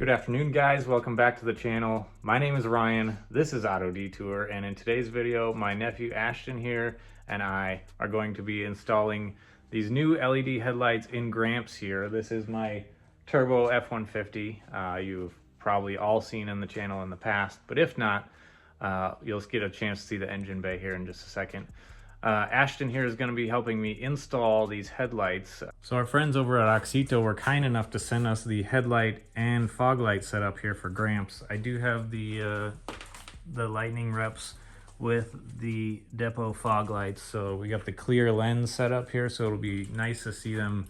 Good afternoon, guys. Welcome back to the channel. My name is Ryan. This is Auto Detour, and in today's video, my nephew Ashton here and I are going to be installing these new LED headlights in Gramps here. This is my Turbo F150. You've probably all seen in the channel in the past, but if not, you'll get a chance to see the engine bay here in just a second. Ashton here is going to be helping me install these headlights. So our friends over at Auxito were kind enough to send us the headlight and fog light setup here for Gramps. I do have the lightning reps with the depot fog lights. So we got the clear lens set up here, so it'll be nice to see them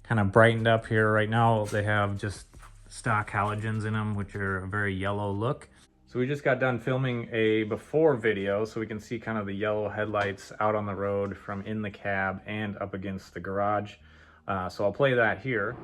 kind of brightened up here. Right now they have just stock halogens in them, which are a very yellow look. So we just got done filming a before video so we can see kind of the yellow headlights out on the road from in the cab and up against the garage. So I'll play that here.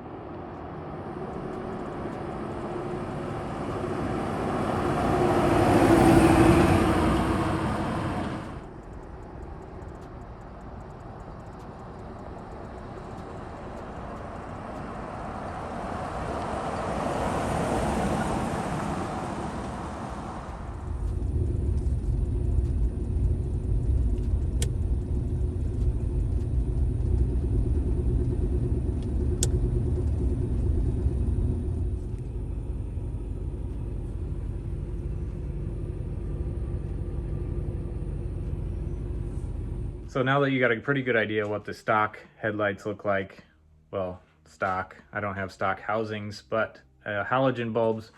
So now that you got a pretty good idea what the stock headlights look like, well, stock, I don't have stock housings, but halogen bulbs,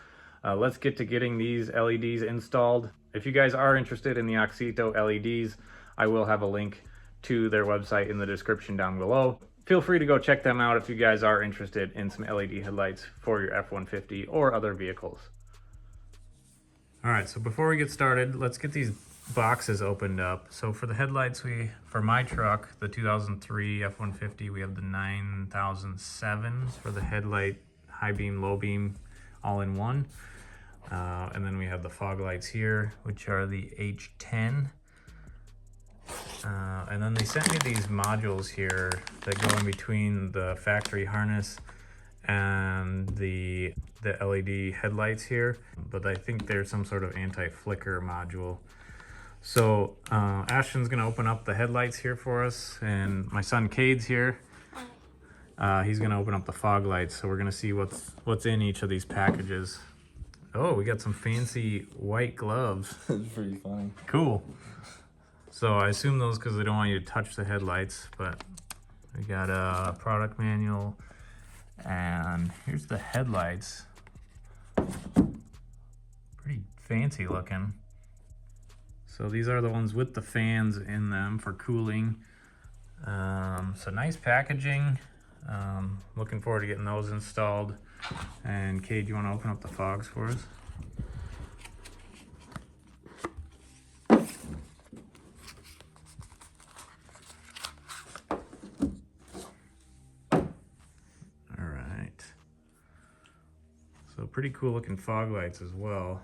let's get to getting these LEDs installed. If you guys are interested in the Auxito LEDs, I will have a link to their website in the description down below. Feel free to go check them out if you guys are interested in some LED headlights for your F-150 or other vehicles. All right, so before we get started, let's get these boxes opened up. So for the headlights, for my truck, the 2003 F-150, we have the 9007s for the headlight, high beam, low beam, all in one. And then we have the fog lights here, which are the H10. And then they sent me these modules here that go in between the factory harness and the LED headlights here, but I think they're some sort of anti-flicker module. So Ashton's gonna open up the headlights here for us, and my son Cade's here. He's gonna open up the fog lights, so we're gonna see what's in each of these packages. Oh, we got some fancy white gloves. That's pretty funny. Cool. So I assume those because they don't want you to touch the headlights, but we got a product manual, and here's the headlights. Pretty fancy looking. So these are the ones with the fans in them for cooling. So nice packaging. Looking forward to getting those installed. And Cade, you want to open up the fogs for us? All right. So pretty cool looking fog lights as well.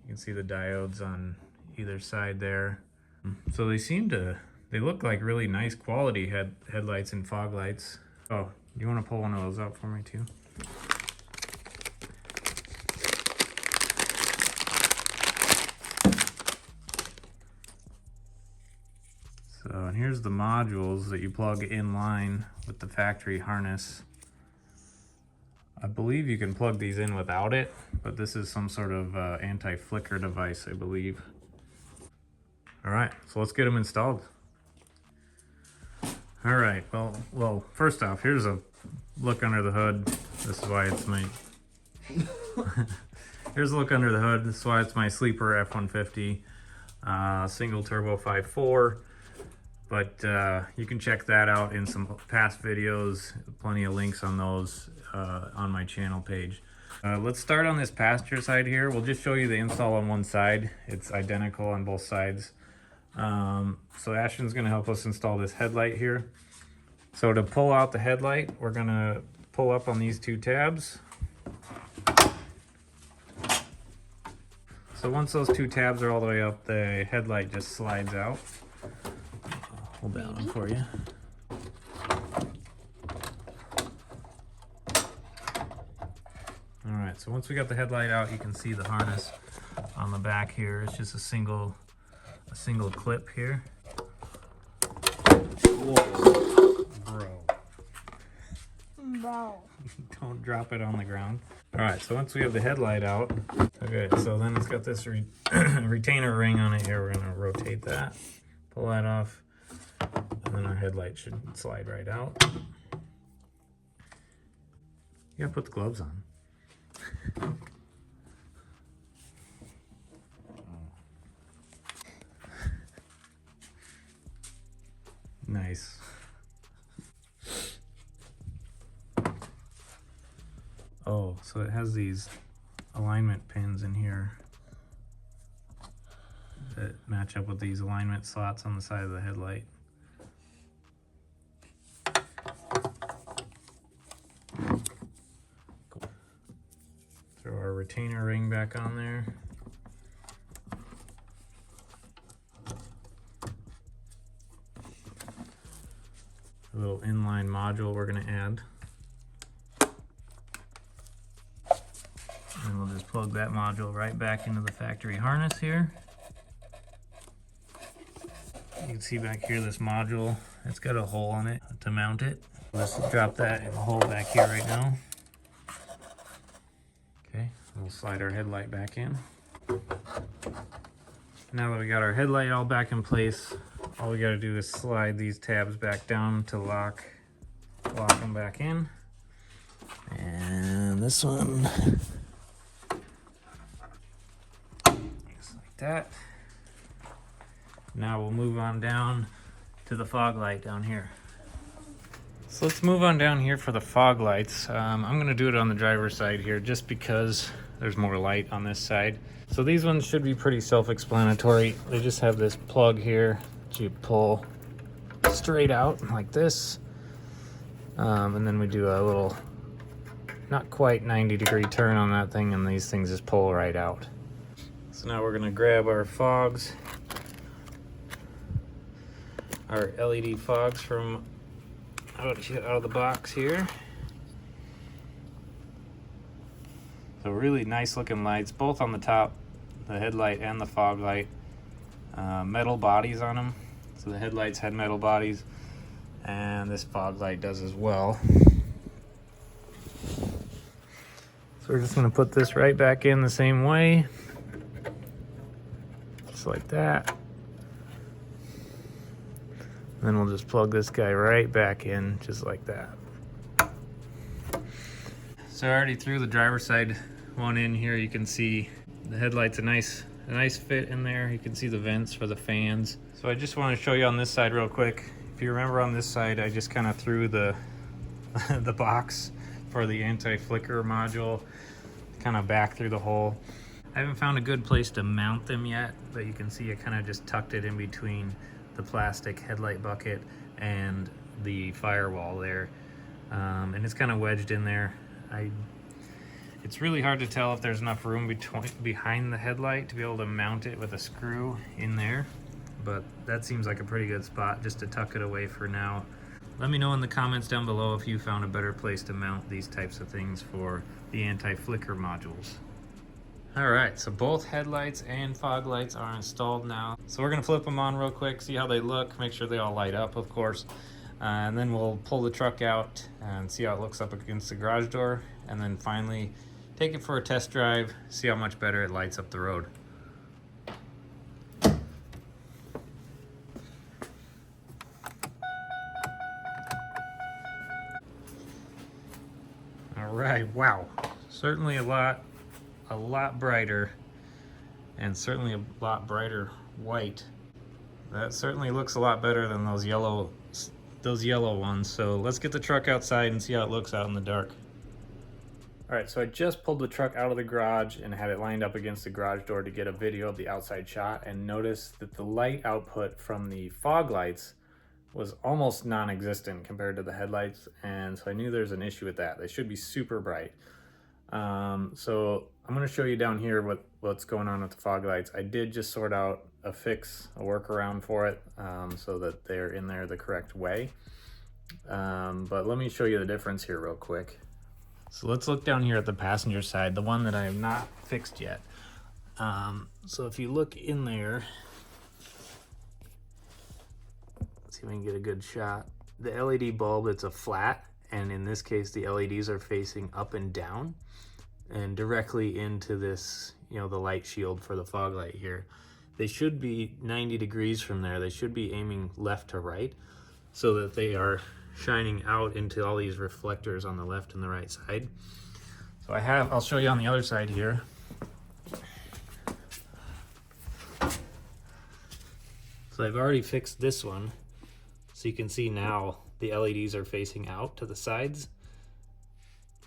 You can see the diodes on either side there. So they look like really nice quality headlights and fog lights. Oh, you want to pull one of those out for me too? So, and here's the modules that you plug in line with the factory harness. I believe you can plug these in without it, but this is some sort of anti-flicker device, I believe. All right, so let's get them installed. All right, well, first off, here's a look under the hood. This is why it's my, here's a look under the hood. This is why it's my sleeper F-150, single turbo 5.4. But you can check that out in some past videos. Plenty of links on those on my channel page. Let's start on this passenger side here. We'll just show you the install on one side. It's identical on both sides. So Ashton's gonna help us install this headlight here. So to pull out the headlight, we're gonna pull up on these two tabs. So once those two tabs are all the way up, the headlight just slides out. Hold that one for you. so once we got the headlight out, you can see the harness on the back here. It's just a single clip here. Whoa, bro. Don't drop it on the ground. All right, so once we have the headlight out, okay, so then it's got this retainer ring on it here. We're gonna rotate that, pull that off, and then our headlight should slide right out. You gotta put the gloves on. Nice. Oh, so it has these alignment pins in here that match up with these alignment slots on the side of the headlight. Cool. Throw our retainer ring back on there. A little inline module we're going to add. And we'll just plug that module right back into the factory harness here. You can see back here this module, it's got a hole in it to mount it. Let's drop that in the hole back here right now. Okay, we'll slide our headlight back in. Now that we got our headlight all back in place, all we got to do is slide these tabs back down to lock them back in. And this one, just like that. Now we'll move on down to the fog light down here. So let's move on down here for the fog lights. I'm going to do it on the driver's side here just because there's more light on this side. So these ones should be pretty self-explanatory. They just have this plug here that you pull straight out like this. And then we do a little, not quite 90-degree turn on that thing, and these things just pull right out. So now we're going to grab our fogs, our LED fogs from out of the box here. So really nice looking lights, both on the top, the headlight and the fog light. Metal bodies on them. So the headlights had metal bodies, and this fog light does as well. So we're just going to put this right back in the same way, just like that. And then we'll just plug this guy right back in, just like that. So I already threw the driver's side one in here. You can see the headlight's a nice fit in there. You can see the vents for the fans. So I just want to show you on this side real quick. If you remember on this side, I just kind of threw the the box for the anti-flicker module kind of back through the hole. I haven't found a good place to mount them yet, but you can see I kind of just tucked it in between the plastic headlight bucket and the firewall there. And it's kind of wedged in there. It's really hard to tell if there's enough room behind the headlight to be able to mount it with a screw in there, but that seems like a pretty good spot just to tuck it away for now. Let me know in the comments down below if you found a better place to mount these types of things for the anti-flicker modules. All right, so both headlights and fog lights are installed now. So we're gonna flip them on real quick, see how they look, make sure they all light up, of course. And then we'll pull the truck out and see how it looks up against the garage door. And then finally take it for a test drive, see how much better it lights up the road. All right, wow. Certainly a lot brighter, and certainly a lot brighter white. That certainly looks a lot better than those yellow ones. So let's get the truck outside and see how it looks out in the dark. All right, so I just pulled the truck out of the garage and had it lined up against the garage door to get a video of the outside shot, and noticed that the light output from the fog lights was almost non-existent compared to the headlights, and so I knew there's an issue with that. They should be super bright. So I'm going to show you down here what's going on with the fog lights. I did just sort out a workaround for it, so that they're in there the correct way. But let me show you the difference here real quick. So let's look down here at the passenger side, the one that I have not fixed yet. So if you look in there, let's see if we can get a good shot. The LED bulb, it's a flat, and in this case the LEDs are facing up and down and directly into this, you know, the light shield for the fog light here. They should be 90 degrees from there. They should be aiming left to right so that they are shining out into all these reflectors on the left and the right side. So I'll show you on the other side here. So I've already fixed this one. So you can see now the LEDs are facing out to the sides.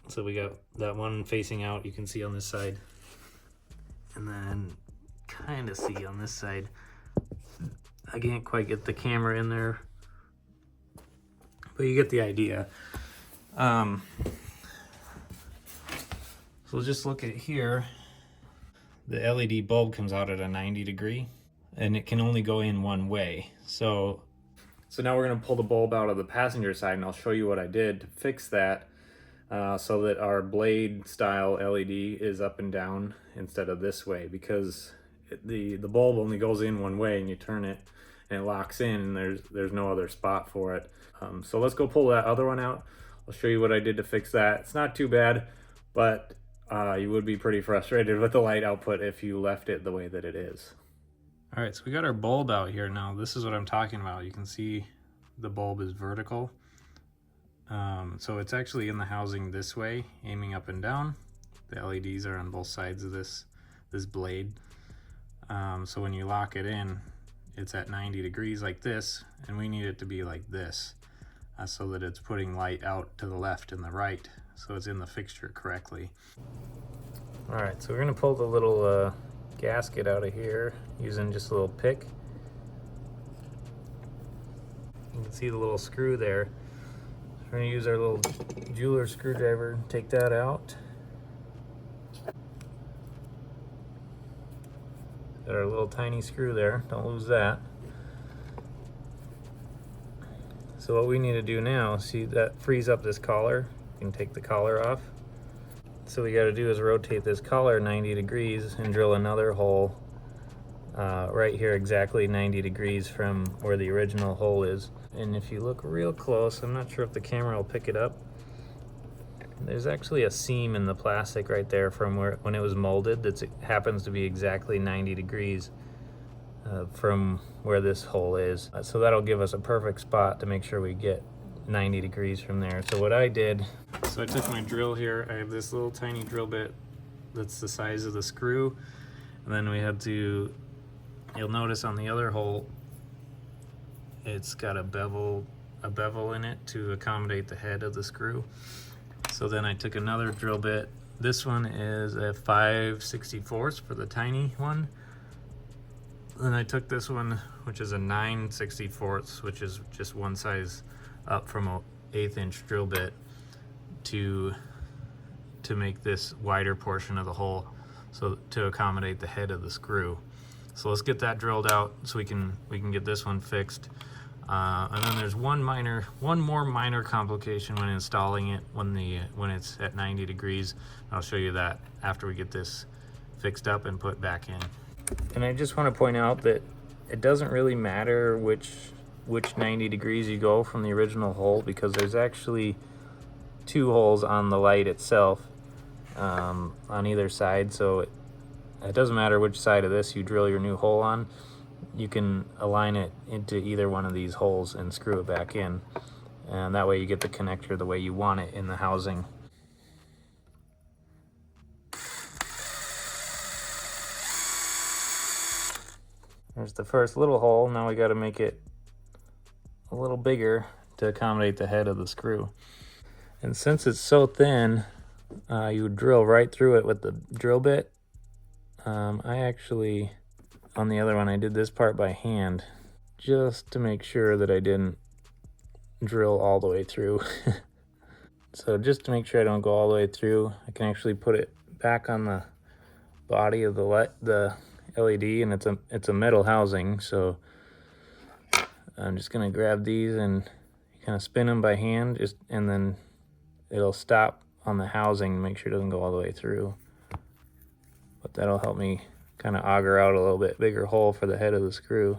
So we got that one facing out, you can see on this side. And then kind of see on this side. I can't quite get the camera in there, but you get the idea. So just look at here. The LED bulb comes out at a 90 degree and it can only go in one way. So now we're gonna pull the bulb out of the passenger side and I'll show you what I did to fix that so that our blade style LED is up and down instead of this way, because the bulb only goes in one way and you turn it and it locks in and there's no other spot for it. So let's go pull that other one out. I'll show you what I did to fix that. It's not too bad, but you would be pretty frustrated with the light output if you left it the way that it is. All right, so we got our bulb out here now. This is what I'm talking about. You can see the bulb is vertical. So it's actually in the housing this way, aiming up and down. The LEDs are on both sides of this blade. So when you lock it in, it's at 90 degrees like this, and we need it to be like this, so that it's putting light out to the left and the right, so it's in the fixture correctly. All right, so we're gonna pull the little gasket out of here using just a little pick. You can see the little screw there. We're gonna use our little jeweler screwdriver, take that out. Got our little tiny screw there, don't lose that. So what we need to do now, see that frees up this collar. You can take the collar off. So what we gotta do is rotate this collar 90 degrees and drill another hole right here, exactly 90 degrees from where the original hole is. And if you look real close, I'm not sure if the camera will pick it up, there's actually a seam in the plastic right there from when it was molded that happens to be exactly 90 degrees from where this hole is. So that'll give us a perfect spot to make sure we get 90 degrees from there. So what I did, so I took my drill here, I have this little tiny drill bit that's the size of the screw, and then we had to, you'll notice on the other hole, it's got a bevel in it to accommodate the head of the screw. So then I took another drill bit. This one is a 5/64 for the tiny one. Then I took this one, which is a 9/64, which is just one size up from a 1/8 inch drill bit to make this wider portion of the hole, so to accommodate the head of the screw. So let's get that drilled out so we can get this one fixed. And then there's one more minor complication when installing it when it's at 90 degrees. I'll show you that after we get this fixed up and put back in. And I just want to point out that it doesn't really matter which 90 degrees you go from the original hole, because there's actually two holes on the light itself on either side. So it doesn't matter which side of this you drill your new hole on. You can align it into either one of these holes and screw it back in, and that way you get the connector the way you want it in the housing. There's the first little hole. Now we got to make it a little bigger to accommodate the head of the screw. And since it's so thin, you would drill right through it with the drill bit. I actually, on the other one, I did this part by hand just to make sure that I didn't drill all the way through. So just to make sure I don't go all the way through, I can actually put it back on the body of the LED, and it's a metal housing. So I'm just gonna grab these and kind of spin them by hand, and then it'll stop on the housing to make sure it doesn't go all the way through. But that'll help me kind of auger out a little bit bigger hole for the head of the screw.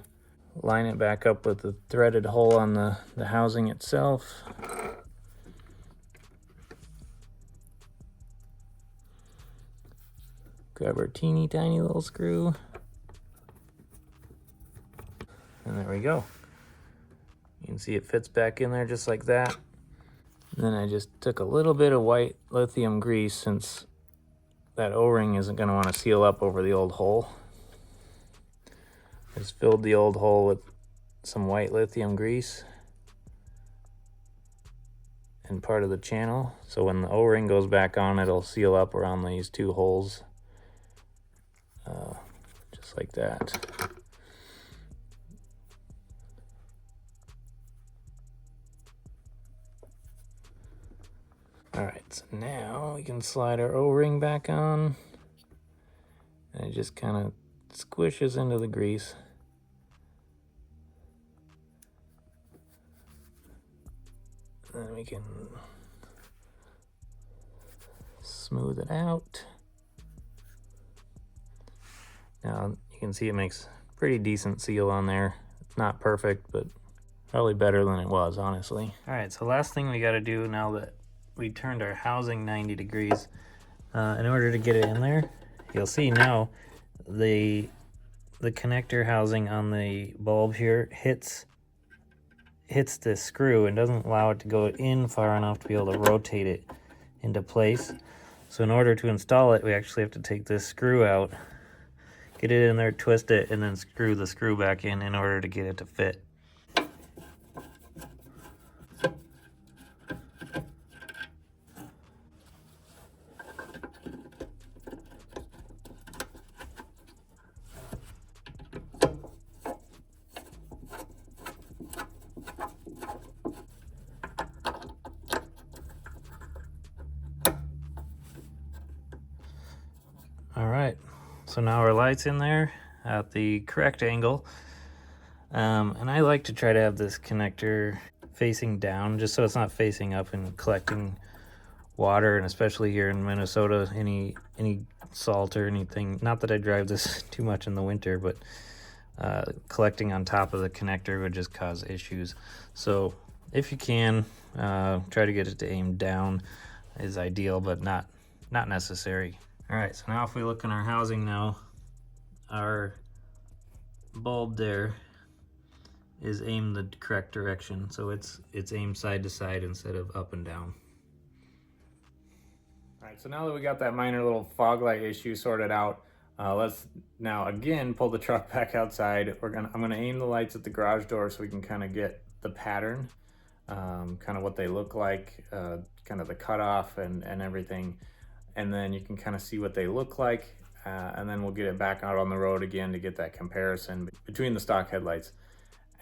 Line it back up with the threaded hole on the housing itself. Grab our teeny tiny little screw. And there we go. You can see it fits back in there just like that. And then I just took a little bit of white lithium grease, since that O-ring isn't going to want to seal up over the old hole. I just filled the old hole with some white lithium grease and part of the channel, so when the O-ring goes back on, it'll seal up around these two holes, just like that. Alright, so now we can slide our O-ring back on, and it just kind of squishes into the grease. Then we can smooth it out. Now you can see it makes pretty decent seal on there. It's not perfect, but probably better than it was, honestly. Alright, so last thing we got to do now that we turned our housing 90 degrees, in order to get it in there, you'll see now the connector housing on the bulb here hits this screw and doesn't allow it to go in far enough to be able to rotate it into place. So in order to install it, we actually have to take this screw out, get it in there, twist it, and then screw the screw back in order to get it to fit. Alright, so now our light's in there at the correct angle, and I like to try to have this connector facing down just so it's not facing up and collecting water, and especially here in Minnesota, any salt or anything, not that I drive this too much in the winter, but collecting on top of the connector would just cause issues. So if you can, try to get it to aim down is ideal, but not necessary. Alright, so now if we look in our housing now, our bulb there is aimed the correct direction, so it's aimed side to side instead of up and down. Alright, so now that we got that minor little fog light issue sorted out, let's now again pull the truck back outside. I'm gonna aim the lights at the garage door so we can kind of get the pattern, kind of what they look like, kind of the cutoff and everything. And then you can kind of see what they look like, and then we'll get it back out on the road again to get that comparison between the stock headlights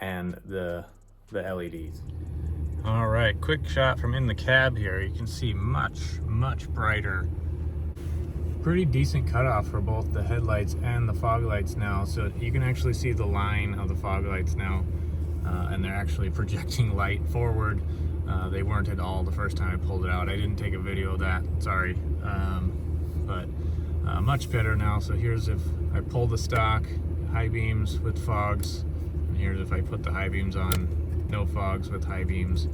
and the LEDs. All right, quick shot from in the cab here. You can see much brighter. Pretty decent cutoff for both the headlights and the fog lights now, so you can actually see the line of the fog lights now, and they're actually projecting light forward. They weren't at all the first time I pulled it out. I didn't take a video of that, sorry. But much better now. So here's if I pull the stock high beams with fogs, and here's if I put the high beams on, no fogs with high beams.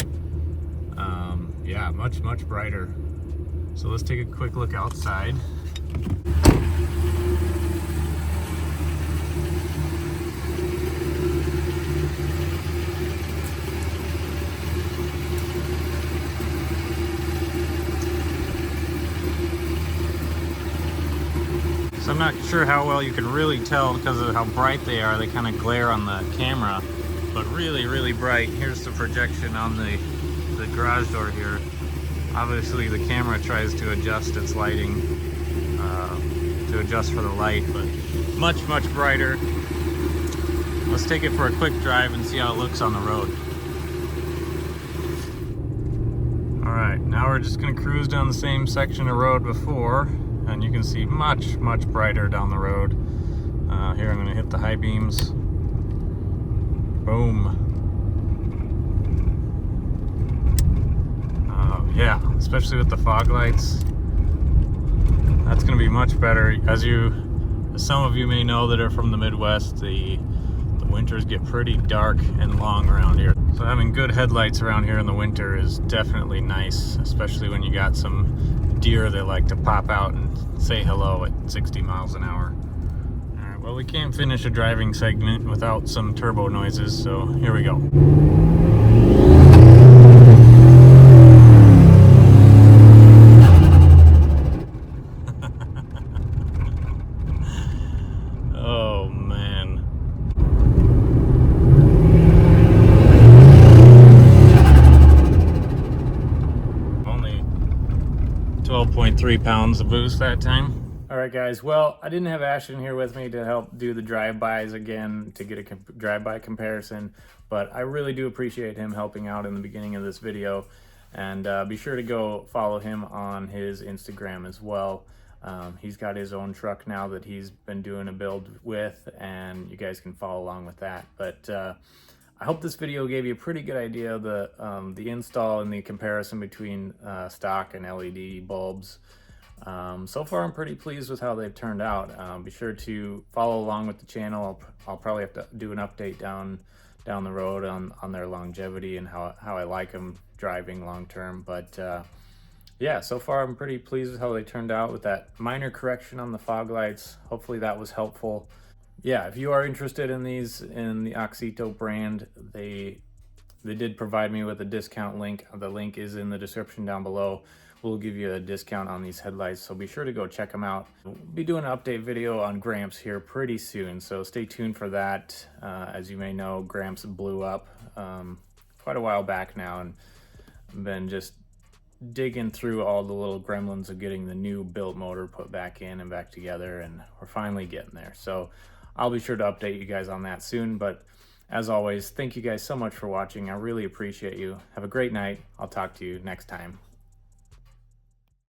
Yeah, much brighter. So let's take a quick look outside. So I'm not sure how well you can really tell because of how bright they are. They kind of glare on the camera, but really bright. Here's the projection on the garage door here. Obviously the camera tries to adjust its lighting, to adjust for the light, but much brighter. Let's take it for a quick drive and see how it looks on the road. All right, now we're just gonna cruise down the same section of road before, and you can see much brighter down the road. Here I'm gonna hit the high beams. Boom. Yeah, especially with the fog lights, that's going to be much better. As some of you may know that are from the Midwest, the winters get pretty dark and long around here. So having good headlights around here in the winter is definitely nice, especially when you got some deer that like to pop out and say hello at 60 miles an hour. All right, well, we can't finish a driving segment without some turbo noises, so here we go. Oh man. Only 12.3 pounds of boost that time. All right, guys. Well, I didn't have Ashton here with me to help do the drive-bys again to get a drive-by comparison, but I really do appreciate him helping out in the beginning of this video. And be sure to go follow him on his Instagram as well. He's got his own truck now that he's been doing a build with, and you guys can follow along with that. But I hope this video gave you a pretty good idea of the install and the comparison between stock and LED bulbs. So far I'm pretty pleased with how they've turned out. Be sure to follow along with the channel. I'll probably have to do an update down the road on their longevity and how I like them driving long term. But yeah, so far I'm pretty pleased with how they turned out with that minor correction on the fog lights. Hopefully that was helpful. Yeah, if you are interested in these in the Auxito brand, they did provide me with a discount link. The link is in the description down below. We'll give you a discount on these headlights, so be sure to go check them out. We'll be doing an update video on Gramps here pretty soon, so stay tuned for that. As you may know, Gramps blew up quite a while back now, and I've been just digging through all the little gremlins of getting the new built motor put back in and back together, and we're finally getting there. So I'll be sure to update you guys on that soon, but as always, thank you guys so much for watching. I really appreciate you. Have a great night. I'll talk to you next time.